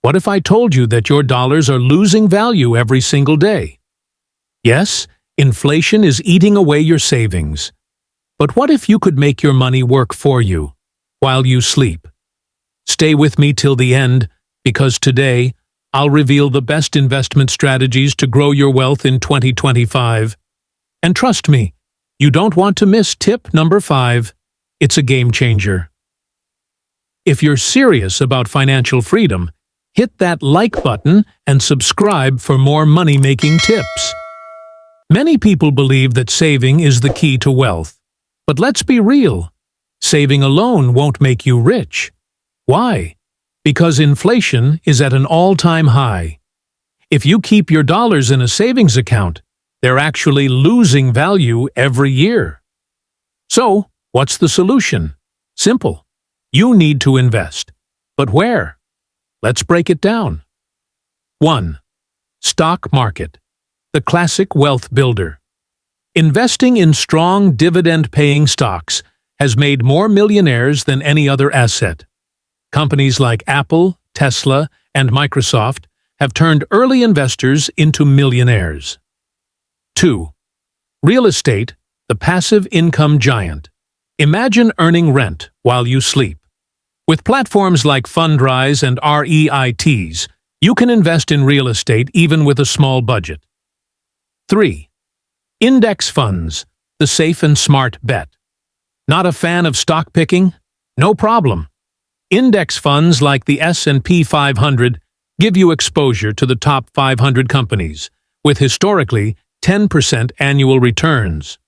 What if I told you that your dollars are losing value every single day? Yes, inflation is eating away your savings. But what if you could make your money work for you while you sleep? Stay with me till the end, because today I'll reveal the best investment strategies to grow your wealth in 2025. And trust me, you don't want to miss tip number 5. It's a game changer. If you're serious about financial freedom, hit that like button and subscribe for more money-making tips. Many people believe that saving is the key to wealth. But let's be real. Saving alone won't make you rich. Why? Because inflation is at an all-time high. If you keep your dollars in a savings account, they're actually losing value every year. So, what's the solution? Simple. You need to invest. But where? Let's break it down. 1. Stock market. The classic wealth builder. Investing in strong dividend-paying stocks has made more millionaires than any other asset. Companies like Apple, Tesla, and Microsoft have turned early investors into millionaires. 2. Real estate, the passive income giant. Imagine earning rent while you sleep. With platforms like Fundrise and REITs, you can invest in real estate even with a small budget. 3. Index funds, the safe and smart bet. Not a fan of stock picking? No problem. Index funds like the S&P 500 give you exposure to the top 500 companies, with historically 10% annual returns.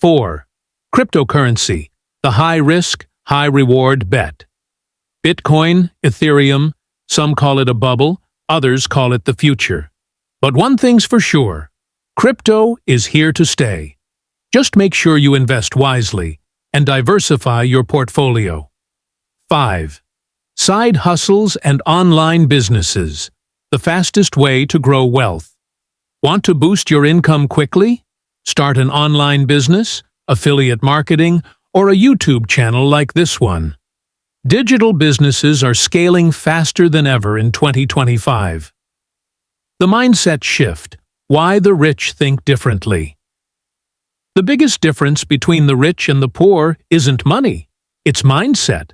4. Cryptocurrency, the high-risk, high-reward bet. Bitcoin, Ethereum, some call it a bubble, others call it the future. But one thing's for sure, crypto is here to stay. Just make sure you invest wisely and diversify your portfolio. 5. Side hustles and online businesses, the fastest way to grow wealth. Want to boost your income quickly? Start an online business, affiliate marketing, or a YouTube channel like this one. Digital businesses are scaling faster than ever in 2025. The mindset shift. Why the rich think differently. The biggest difference between the rich and the poor isn't money, it's mindset.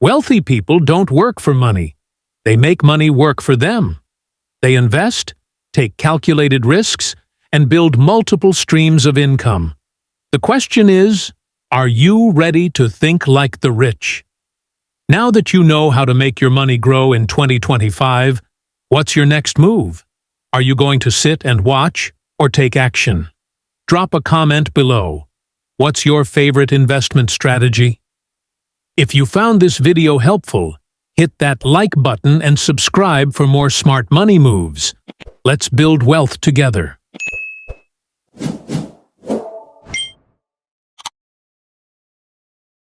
Wealthy people don't work for money. They make money work for them. They invest, take calculated risks, and build multiple streams of income. The question is, are you ready to think like the rich? Now that you know how to make your money grow in 2025, what's your next move? Are you going to sit and watch or take action? Drop a comment below. What's your favorite investment strategy? If you found this video helpful, hit that like button and subscribe for more smart money moves. Let's build wealth together.